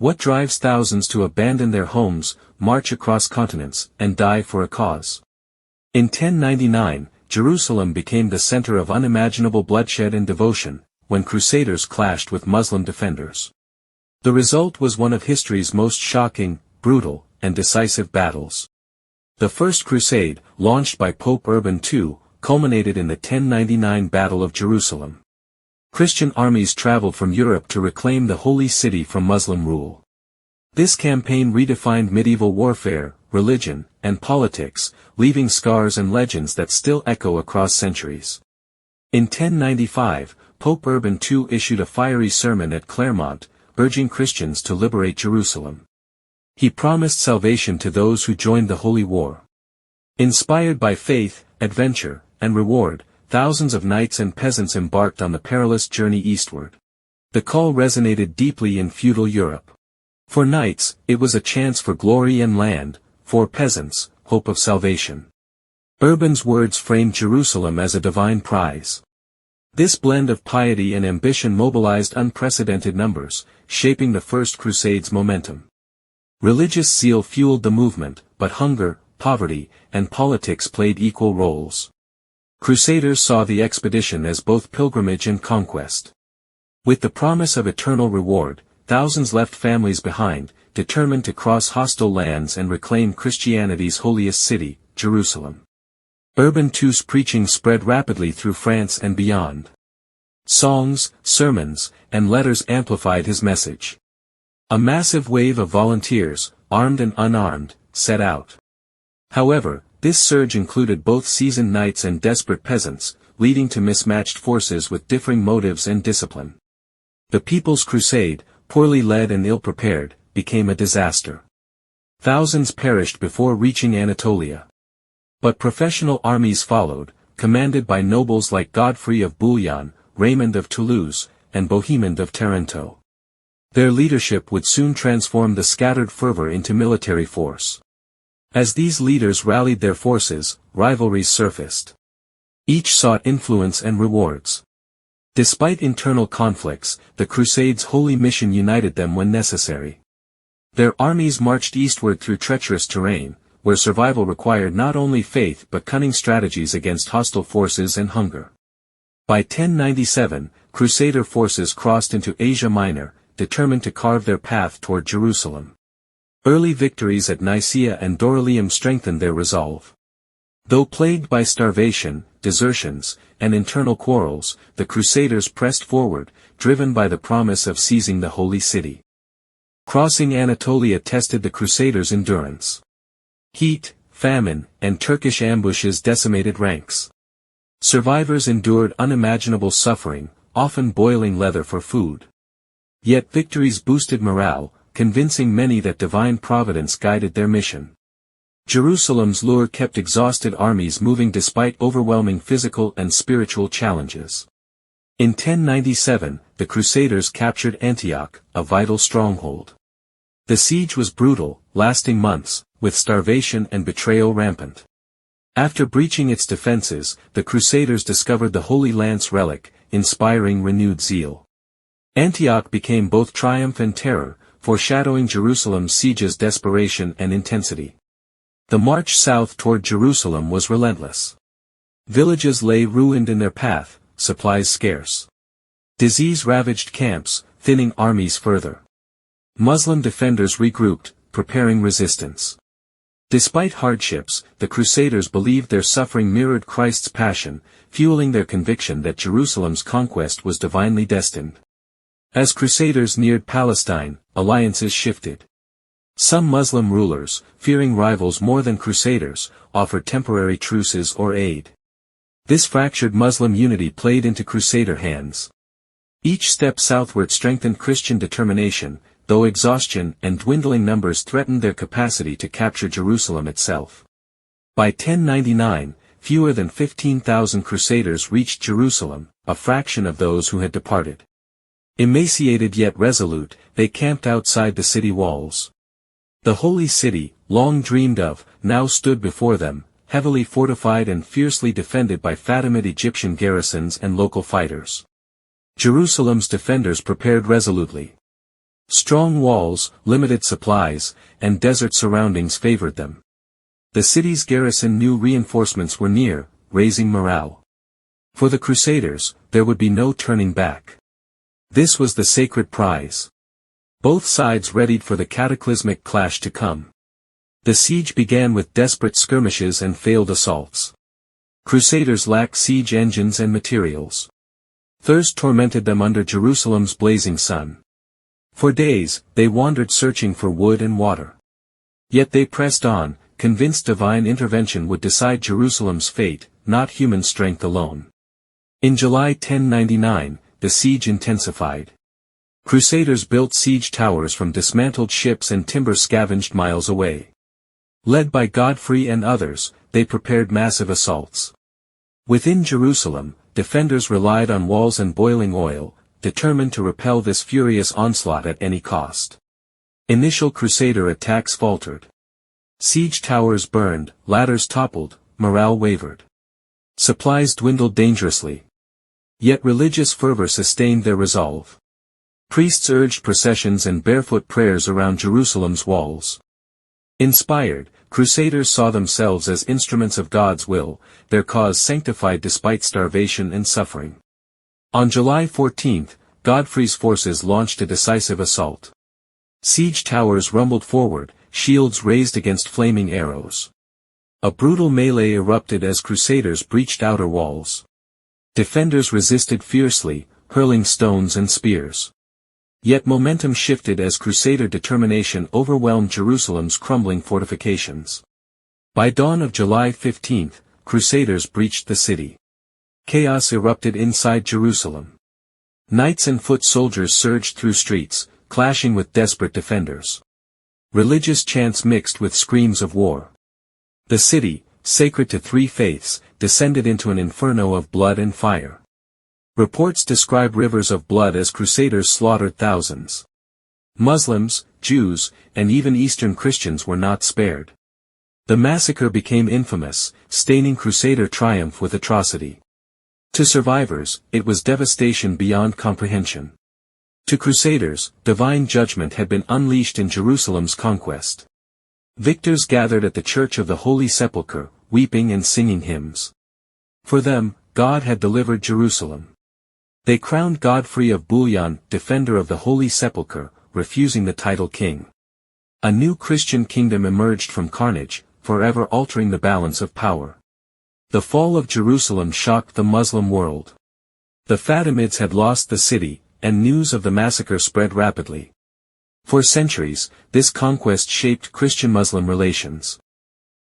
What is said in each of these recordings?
What drives thousands to abandon their homes, march across continents, and die for a cause? In 1099, Jerusalem became the center of unimaginable bloodshed and devotion, when crusaders clashed with Muslim defenders. The result was one of history's most shocking, brutal, and decisive battles. The First Crusade, launched by Pope Urban II, culminated in the 1099 Battle of Jerusalem. Christian armies traveled from Europe to reclaim the Holy City from Muslim rule. This campaign redefined medieval warfare, religion, and politics, leaving scars and legends that still echo across centuries. In 1095, Pope Urban II issued a fiery sermon at Clermont, urging Christians to liberate Jerusalem. He promised salvation to those who joined the Holy War. Inspired by faith, adventure, and reward, thousands of knights and peasants embarked on the perilous journey eastward. The call resonated deeply in feudal Europe. For knights, it was a chance for glory and land; for peasants, hope of salvation. Urban's words framed Jerusalem as a divine prize. This blend of piety and ambition mobilized unprecedented numbers, shaping the First Crusade's momentum. Religious zeal fueled the movement, but hunger, poverty, and politics played equal roles. Crusaders saw the expedition as both pilgrimage and conquest. With the promise of eternal reward, thousands left families behind, determined to cross hostile lands and reclaim Christianity's holiest city, Jerusalem. Urban II's preaching spread rapidly through France and beyond. Songs, sermons, and letters amplified his message. A massive wave of volunteers, armed and unarmed, set out. However, this surge included both seasoned knights and desperate peasants, leading to mismatched forces with differing motives and discipline. The People's Crusade, poorly led and ill-prepared, became a disaster. Thousands perished before reaching Anatolia. But professional armies followed, commanded by nobles like Godfrey of Bouillon, Raymond of Toulouse, and Bohemond of Taranto. Their leadership would soon transform the scattered fervor into military force. As these leaders rallied their forces, rivalries surfaced. Each sought influence and rewards. Despite internal conflicts, the Crusades' holy mission united them when necessary. Their armies marched eastward through treacherous terrain, where survival required not only faith but cunning strategies against hostile forces and hunger. By 1097, Crusader forces crossed into Asia Minor, determined to carve their path toward Jerusalem. Early victories at Nicaea and Dorylaeum strengthened their resolve. Though plagued by starvation, desertions, and internal quarrels, the Crusaders pressed forward, driven by the promise of seizing the Holy City. Crossing Anatolia tested the Crusaders' endurance. Heat, famine, and Turkish ambushes decimated ranks. Survivors endured unimaginable suffering, often boiling leather for food. Yet victories boosted morale, convincing many that divine providence guided their mission. Jerusalem's lure kept exhausted armies moving despite overwhelming physical and spiritual challenges. In 1097, the Crusaders captured Antioch, a vital stronghold. The siege was brutal, lasting months, with starvation and betrayal rampant. After breaching its defenses, the Crusaders discovered the Holy Lance relic, inspiring renewed zeal. Antioch became both triumph and terror, foreshadowing Jerusalem's siege's desperation and intensity. The march south toward Jerusalem was relentless. Villages lay ruined in their path, supplies scarce. Disease ravaged camps, thinning armies further. Muslim defenders regrouped, preparing resistance. Despite hardships, the Crusaders believed their suffering mirrored Christ's passion, fueling their conviction that Jerusalem's conquest was divinely destined. As Crusaders neared Palestine, alliances shifted. Some Muslim rulers, fearing rivals more than Crusaders, offered temporary truces or aid. This fractured Muslim unity played into Crusader hands. Each step southward strengthened Christian determination, though exhaustion and dwindling numbers threatened their capacity to capture Jerusalem itself. By 1099, fewer than 15,000 Crusaders reached Jerusalem, a fraction of those who had departed. Emaciated yet resolute, they camped outside the city walls. The Holy City, long dreamed of, now stood before them, heavily fortified and fiercely defended by Fatimid Egyptian garrisons and local fighters. Jerusalem's defenders prepared resolutely. Strong walls, limited supplies, and desert surroundings favored them. The city's garrison knew reinforcements were near, raising morale. For the Crusaders, there would be no turning back. This was the sacred prize. Both sides readied for the cataclysmic clash to come. The siege began with desperate skirmishes and failed assaults. Crusaders lacked siege engines and materials. Thirst tormented them under Jerusalem's blazing sun. For days, they wandered searching for wood and water. Yet they pressed on, convinced divine intervention would decide Jerusalem's fate, not human strength alone. In July 1099, the siege intensified. Crusaders built siege towers from dismantled ships and timber scavenged miles away. Led by Godfrey and others, they prepared massive assaults. Within Jerusalem, defenders relied on walls and boiling oil, determined to repel this furious onslaught at any cost. Initial Crusader attacks faltered. Siege towers burned, ladders toppled, morale wavered. Supplies dwindled dangerously. Yet religious fervor sustained their resolve. Priests urged processions and barefoot prayers around Jerusalem's walls. Inspired, Crusaders saw themselves as instruments of God's will, their cause sanctified despite starvation and suffering. On July 14, Godfrey's forces launched a decisive assault. Siege towers rumbled forward, shields raised against flaming arrows. A brutal melee erupted as Crusaders breached outer walls. Defenders resisted fiercely, hurling stones and spears. Yet momentum shifted as Crusader determination overwhelmed Jerusalem's crumbling fortifications. By dawn of July 15, Crusaders breached the city. Chaos erupted inside Jerusalem. Knights and foot soldiers surged through streets, clashing with desperate defenders. Religious chants mixed with screams of war. The city, sacred to three faiths, descended into an inferno of blood and fire. Reports describe rivers of blood as Crusaders slaughtered thousands. Muslims, Jews, and even Eastern Christians were not spared. The massacre became infamous, staining Crusader triumph with atrocity. To survivors, it was devastation beyond comprehension. To Crusaders, divine judgment had been unleashed in Jerusalem's conquest. Victors gathered at the Church of the Holy Sepulchre, weeping and singing hymns. For them, God had delivered Jerusalem. They crowned Godfrey of Bouillon, defender of the Holy Sepulchre, refusing the title king. A new Christian kingdom emerged from carnage, forever altering the balance of power. The fall of Jerusalem shocked the Muslim world. The Fatimids had lost the city, and news of the massacre spread rapidly. For centuries, this conquest shaped Christian-Muslim relations.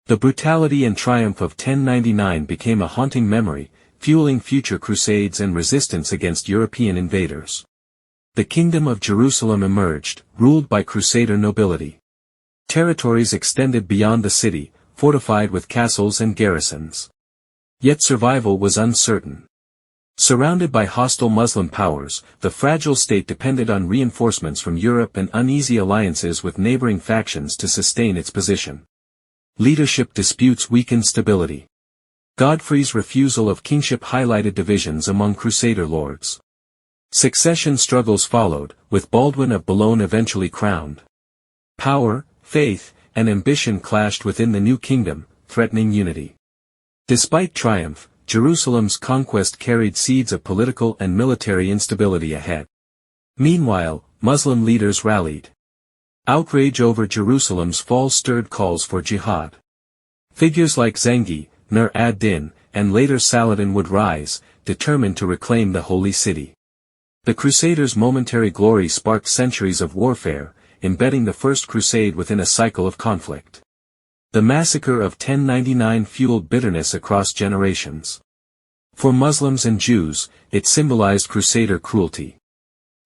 The brutality and triumph of 1099 became a haunting memory, fueling future crusades and resistance against European invaders. The Kingdom of Jerusalem emerged, ruled by Crusader nobility. Territories extended beyond the city, fortified with castles and garrisons. Yet survival was uncertain. Surrounded by hostile Muslim powers, the fragile state depended on reinforcements from Europe and uneasy alliances with neighboring factions to sustain its position. Leadership disputes weakened stability. Godfrey's refusal of kingship highlighted divisions among Crusader lords. Succession struggles followed, with Baldwin of Boulogne eventually crowned. Power, faith, and ambition clashed within the new kingdom, threatening unity. Despite triumph, Jerusalem's conquest carried seeds of political and military instability ahead. Meanwhile, Muslim leaders rallied. Outrage over Jerusalem's fall stirred calls for jihad. Figures like Zengi, Nur ad-Din, and later Saladin would rise, determined to reclaim the holy city. The Crusaders' momentary glory sparked centuries of warfare, embedding the First Crusade within a cycle of conflict. The massacre of 1099 fueled bitterness across generations. For Muslims and Jews, it symbolized Crusader cruelty.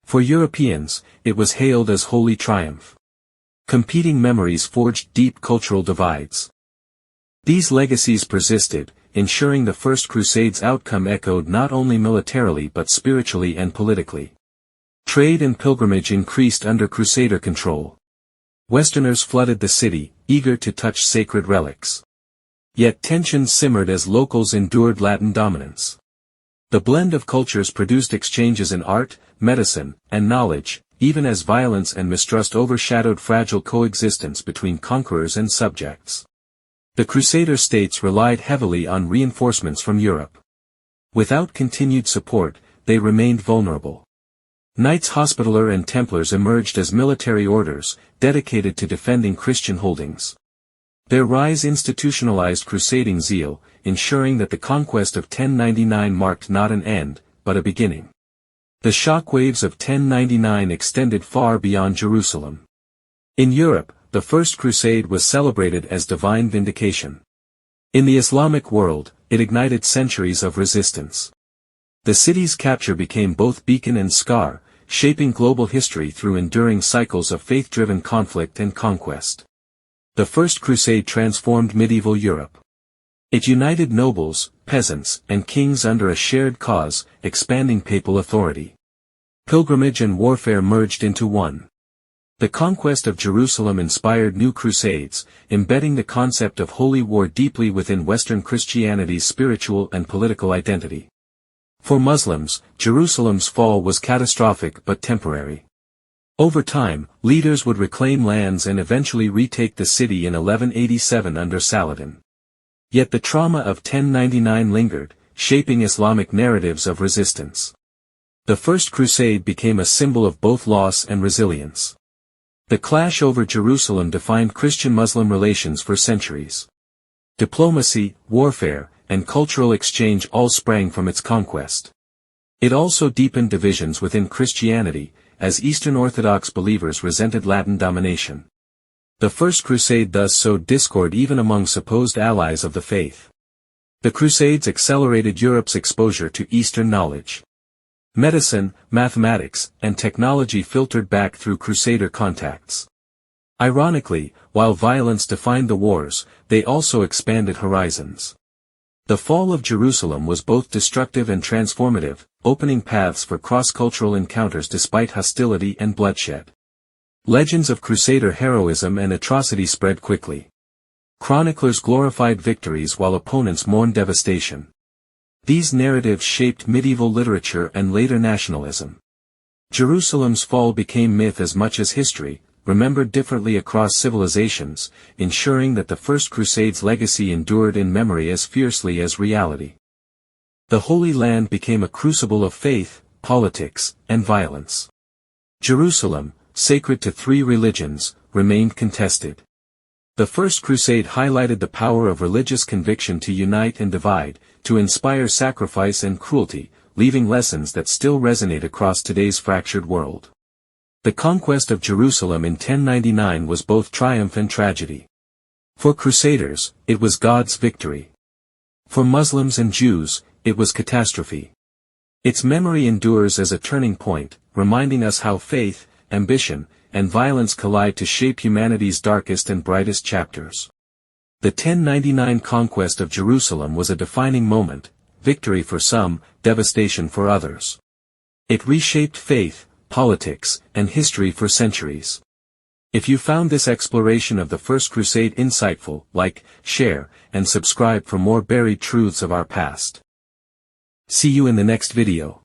For Europeans, it was hailed as holy triumph. Competing memories forged deep cultural divides. These legacies persisted, ensuring the First Crusade's outcome echoed not only militarily but spiritually and politically. Trade and pilgrimage increased under Crusader control. Westerners flooded the city, eager to touch sacred relics. Yet tensions simmered as locals endured Latin dominance. The blend of cultures produced exchanges in art, medicine, and knowledge, even as violence and mistrust overshadowed fragile coexistence between conquerors and subjects. The Crusader states relied heavily on reinforcements from Europe. Without continued support, they remained vulnerable. Knights Hospitaller and Templars emerged as military orders, dedicated to defending Christian holdings. Their rise institutionalized crusading zeal, ensuring that the conquest of 1099 marked not an end, but a beginning. The shockwaves of 1099 extended far beyond Jerusalem. In Europe, the First Crusade was celebrated as divine vindication. In the Islamic world, it ignited centuries of resistance. The city's capture became both beacon and scar, shaping global history through enduring cycles of faith-driven conflict and conquest. The First Crusade transformed medieval Europe. It united nobles, peasants, and kings under a shared cause, expanding papal authority. Pilgrimage and warfare merged into one. The conquest of Jerusalem inspired new crusades, embedding the concept of holy war deeply within Western Christianity's spiritual and political identity. For Muslims, Jerusalem's fall was catastrophic but temporary. Over time, leaders would reclaim lands and eventually retake the city in 1187 under Saladin. Yet the trauma of 1099 lingered, shaping Islamic narratives of resistance. The First Crusade became a symbol of both loss and resilience. The clash over Jerusalem defined Christian-Muslim relations for centuries. Diplomacy, warfare, and cultural exchange all sprang from its conquest. It also deepened divisions within Christianity, as Eastern Orthodox believers resented Latin domination. The First Crusade thus sowed discord even among supposed allies of the faith. The Crusades accelerated Europe's exposure to Eastern knowledge. Medicine, mathematics, and technology filtered back through Crusader contacts. Ironically, while violence defined the wars, they also expanded horizons. The fall of Jerusalem was both destructive and transformative, opening paths for cross-cultural encounters despite hostility and bloodshed. Legends of Crusader heroism and atrocity spread quickly. Chroniclers glorified victories while opponents mourned devastation. These narratives shaped medieval literature and later nationalism. Jerusalem's fall became myth as much as history, remembered differently across civilizations, ensuring that the First Crusade's legacy endured in memory as fiercely as reality. The Holy Land became a crucible of faith, politics, and violence. Jerusalem, sacred to three religions, remained contested. The First Crusade highlighted the power of religious conviction to unite and divide, to inspire sacrifice and cruelty, leaving lessons that still resonate across today's fractured world. The conquest of Jerusalem in 1099 was both triumph and tragedy. For Crusaders, it was God's victory. For Muslims and Jews, it was catastrophe. Its memory endures as a turning point, reminding us how faith, ambition, and violence collide to shape humanity's darkest and brightest chapters. The 1099 conquest of Jerusalem was a defining moment, victory for some, devastation for others. It reshaped faith, politics, and history for centuries. If you found this exploration of the First Crusade insightful, like, share, and subscribe for more buried truths of our past. See you in the next video.